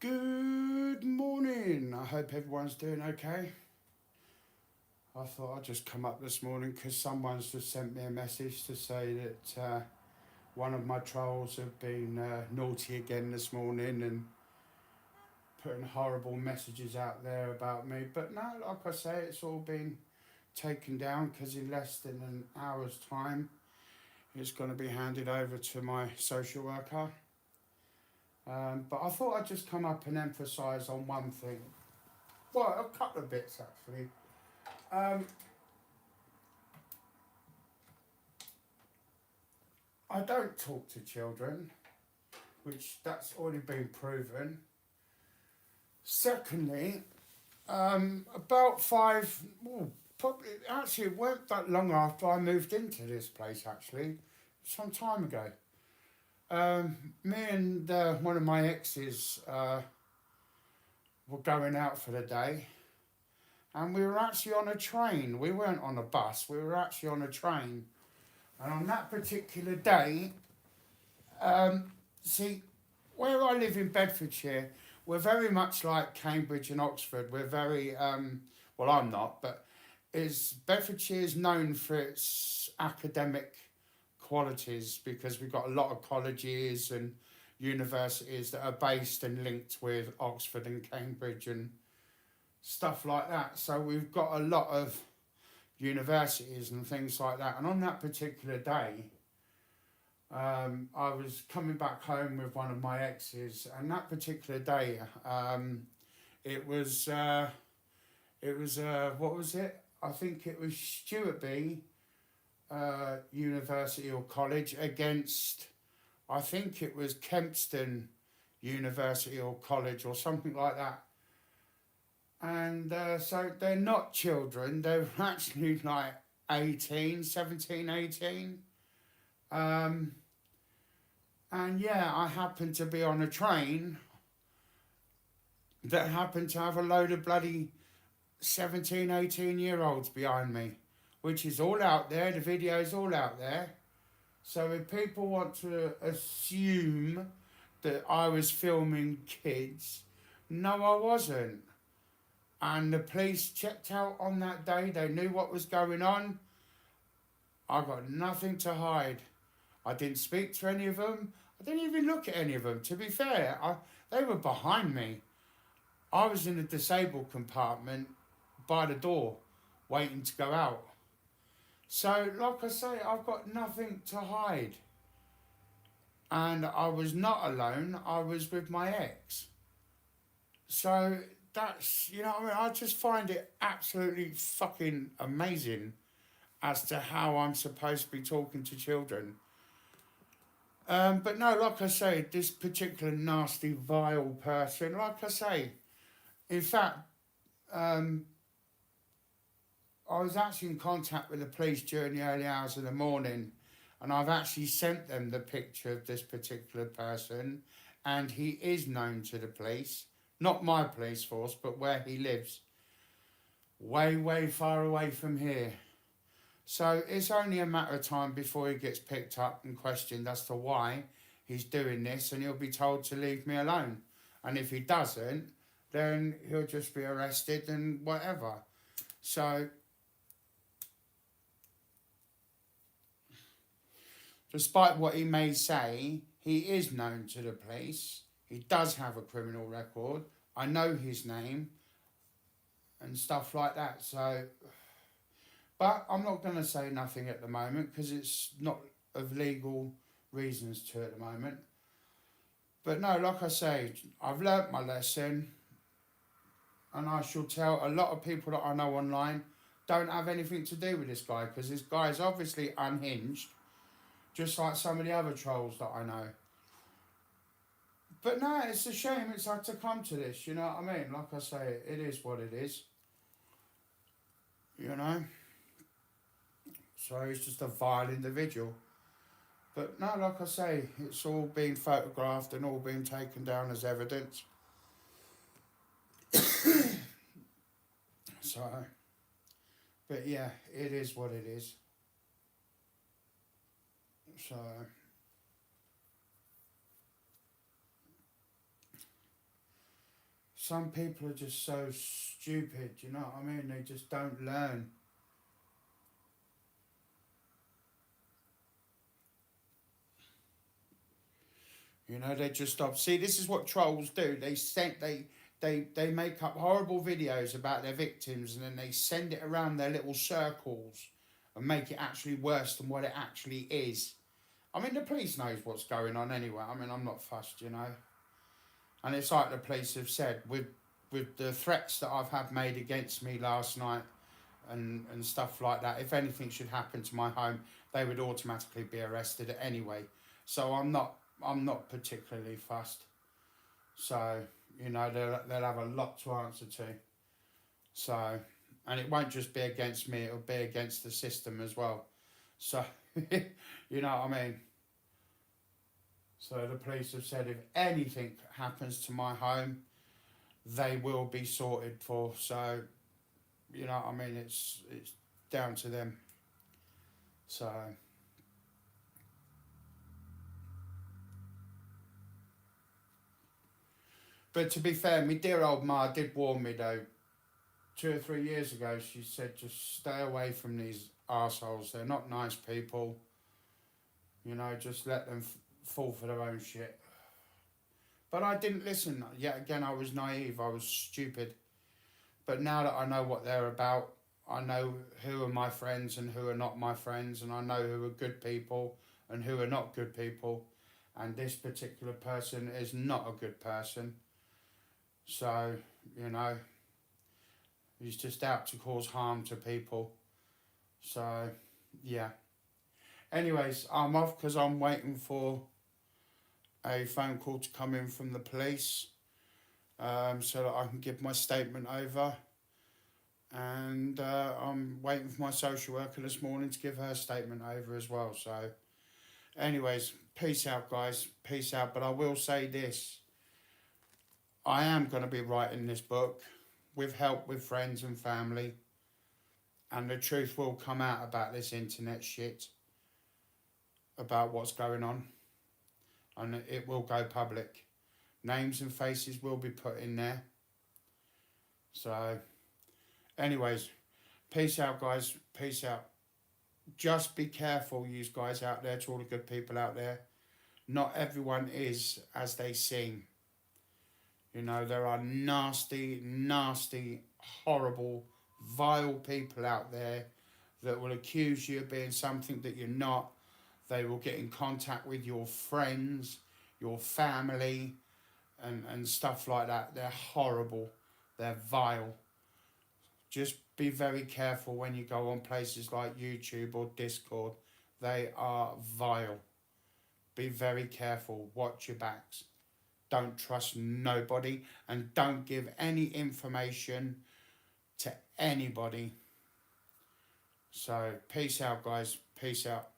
Good morning. I hope everyone's doing okay. I thought I'd just come up this morning because someone's just sent me a message to say that one of my trolls have been naughty again this morning and putting horrible messages out there about me. But no, like I say, it's all been taken down because in less than an hour's time, it's going to be handed over to my social worker. But I thought I'd just come up and emphasise on one thing. Well, a couple of bits actually. Um, I don't talk to children, which that's already been proven. Secondly, about probably actually it weren't that long after I moved into this place. Actually, some time ago, me and one of my exes were going out for the day, and we were actually on a train. We weren't on a bus. We were actually on a train, and on that particular day, see, where I live in Bedfordshire, we're very much like Cambridge and Oxford. We're very, well, I'm not, but Bedfordshire is known for its academic qualities because we've got a lot of colleges and universities that are based and linked with Oxford and Cambridge and stuff like that. So we've got a lot of universities and things like that. And on that particular day, I was coming back home with one of my exes, and that particular day, what was it? I think it was Stuartby University or College against, I think it was Kempston University or College or something like that. And so they're not children, they're actually like 18, 17, 18. And yeah, I happened to be on a train that happened to have a load of bloody 17, 18-year-olds behind me, which is all out there, the video's all out there. So if people want to assume that I was filming kids, no, I wasn't. And the police checked out on that day, they knew what was going on. I got nothing to hide. I didn't speak to any of them. I didn't even look at any of them. To be fair, they were behind me. I was in the disabled compartment by the door, waiting to go out. So, like I say, I've got nothing to hide. And I was not alone, I was with my ex. So, that's, you know what I mean? I just find it absolutely fucking amazing as to how I'm supposed to be talking to children. But no, like I say, this particular nasty, vile person, like I say, in fact, um, I was actually in contact with the police during the early hours of the morning, and I've actually sent them the picture of this particular person, and he is known to the police, not my police force, but where he lives, way, way far away from here. So it's only a matter of time before he gets picked up and questioned as to why he's doing this, and he'll be told to leave me alone. And if he doesn't, then he'll just be arrested and whatever. So, despite what he may say, he is known to the police. He does have a criminal record. I know his name and stuff like that. So, but I'm not going to say nothing at the moment because it's not of legal reasons to at the moment. But no, like I say, I've learnt my lesson, and I shall tell a lot of people that I know online don't have anything to do with this guy because this guy is obviously unhinged, just like some of the other trolls that I know. But no, it's a shame it's had to come to this, you know what I mean? Like I say, it is what it is, you know? So he's just a vile individual. But no, like I say, it's all been photographed and all been taken down as evidence. So, but yeah, it is what it is. So, some people are just so stupid, you know what I mean? They just don't learn. You know, they just stop. See, this is what trolls do. They make up horrible videos about their victims, and then they send it around their little circles and make it actually worse than what it actually is. I mean, the police knows what's going on anyway. I mean, I'm not fussed, you know. And it's like the police have said, with the threats that I've had made against me last night and stuff like that, if anything should happen to my home, they would automatically be arrested anyway. So I'm not particularly fussed. So, you know, they'll have a lot to answer to. So, and it won't just be against me, it'll be against the system as well. So, you know what I mean? So the police have said if anything happens to my home, they will be sorted for. So, you know what I mean? It's down to them. So, but to be fair, my dear old ma did warn me though. 2 or 3 years ago, she said just stay away from these assholes. They're not nice people. You know, just let them fall for their own shit. But I didn't listen. Yet again, I was naive. I was stupid. But now that I know what they're about, I know who are my friends and who are not my friends, and I know who are good people and who are not good people. And this particular person is not a good person. So, you know, he's just out to cause harm to people. So, yeah. Anyways, I'm off because I'm waiting for a phone call to come in from the police, so that I can give my statement over. And I'm waiting for my social worker this morning to give her statement over as well. So, anyways, peace out, guys. Peace out. But I will say this. I am going to be writing this book with help with friends and family. And the truth will come out about this internet shit, about what's going on. And it will go public. Names and faces will be put in there. So, anyways, peace out, guys. Peace out. Just be careful, you guys out there, to all the good people out there. Not everyone is as they seem. You know, there are nasty, nasty, horrible, vile people out there that will accuse you of being something that you're not. They will get in contact with your friends, your family, and stuff like that. They're horrible. They're vile. Just be very careful when you go on places like YouTube or Discord. They are vile. Be very careful. Watch your backs. Don't trust nobody, and don't give any information to anybody. So, peace out, guys. Peace out.